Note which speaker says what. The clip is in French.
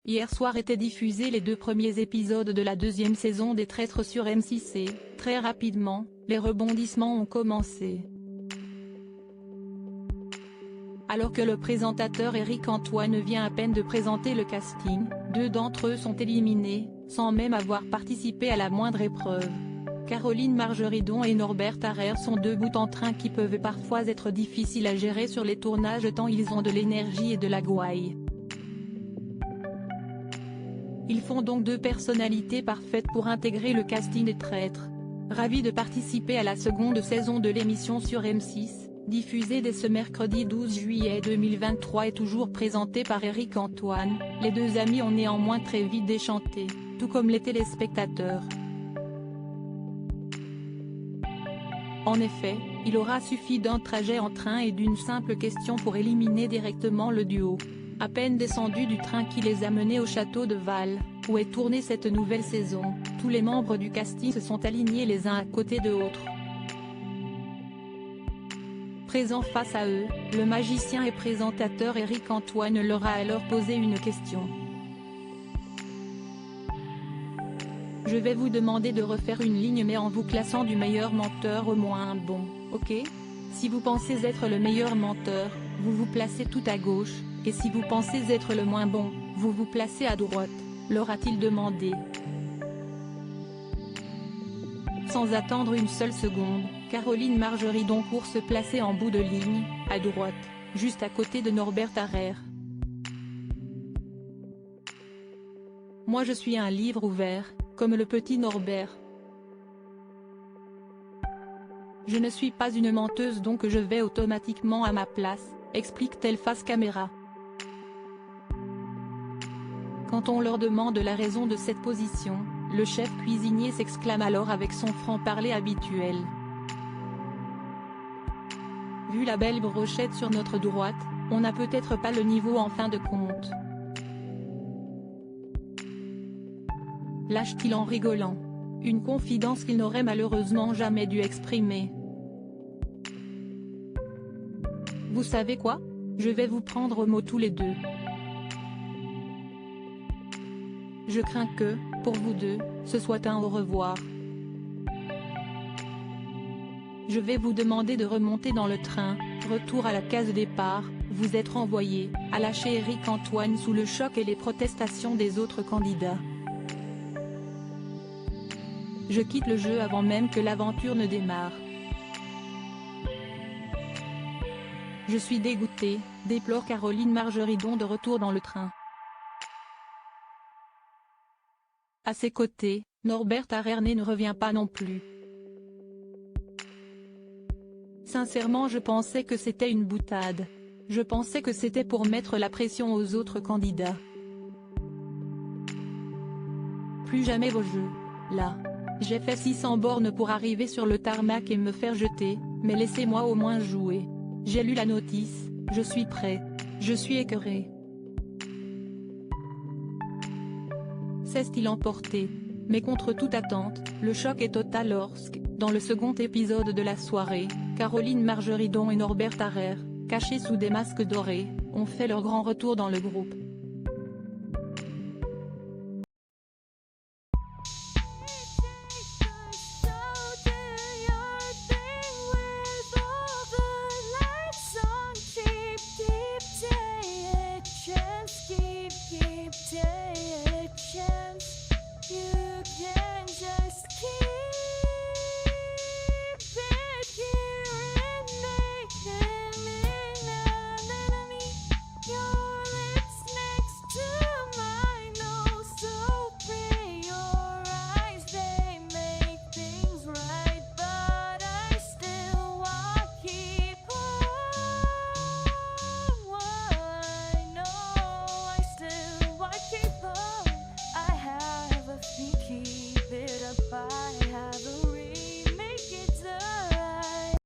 Speaker 1: Hier soir étaient diffusés les 2 premiers épisodes de la 2e saison des Traîtres sur M6 et, très rapidement, les rebondissements ont commencé. Alors que le présentateur Éric Antoine vient à peine de présenter le casting, 2 d'entre eux sont éliminés, sans même avoir participé à la moindre épreuve. Caroline Margeridon et Norbert Harrer sont 2 bouts en train qui peuvent parfois être difficiles à gérer sur les tournages tant ils ont de l'énergie et de la gouaille. Ils font donc 2 personnalités parfaites pour intégrer le casting des Traîtres. Ravi de participer à la seconde saison de l'émission sur M6, diffusée dès ce mercredi 12 juillet 2023 et toujours présentée par Éric Antoine, les 2 amis ont néanmoins très vite déchanté, tout comme les téléspectateurs. En effet, il aura suffi d'un trajet en train et d'une simple question pour éliminer directement le duo. À peine descendus du train qui les a menés au château de Val, où est tournée cette nouvelle saison, tous les membres du casting se sont alignés les uns à côté de l'autre. Présent face à eux, le magicien et présentateur Éric Antoine leur a alors posé une question. Je vais vous demander de refaire une ligne mais en vous classant du meilleur menteur au moins bon, ok? Si vous pensez être le meilleur menteur, vous vous placez tout à gauche, et si vous pensez être le moins bon, vous vous placez à droite, leur a-t-il demandé. Sans attendre une seule seconde, Caroline Margeridon court se placer en bout de ligne, à droite, juste à côté de Norbert Harrer. Moi je suis un livre ouvert, comme le petit Norbert. Je ne suis pas une menteuse donc je vais automatiquement à ma place, explique-t-elle face caméra. Quand on leur demande la raison de cette position, le chef cuisinier s'exclame alors avec son franc-parler habituel. Vu la belle brochette sur notre droite, on n'a peut-être pas le niveau en fin de compte. Lâche-t-il en rigolant. Une confidence qu'il n'aurait malheureusement jamais dû exprimer. Vous savez quoi? Je vais vous prendre au mot tous les 2. Je crains que, pour vous 2, ce soit un au revoir. Je vais vous demander de remonter dans le train, retour à la case départ, vous êtes renvoyé, a lâché Éric Antoine sous le choc et les protestations des autres candidats. Je quitte le jeu avant même que l'aventure ne démarre. Je suis dégoûtée, déplore Caroline Margeridon de retour dans le train. À ses côtés, Norbert Harrer ne revient pas non plus. Sincèrement je pensais que c'était une boutade. Je pensais que c'était pour mettre la pression aux autres candidats. Plus jamais vos jeux, là. J'ai fait 600 bornes pour arriver sur le tarmac et me faire jeter, mais laissez-moi au moins jouer. J'ai lu la notice, je suis prêt. Je suis écœuré. S'est-il emporté? Mais contre toute attente, le choc est total lorsque, dans le second épisode de la soirée, Caroline Margeridon et Norbert Harrer, cachés sous des masques dorés, ont fait leur grand retour dans le groupe.
Speaker 2: Keep take a chance, you can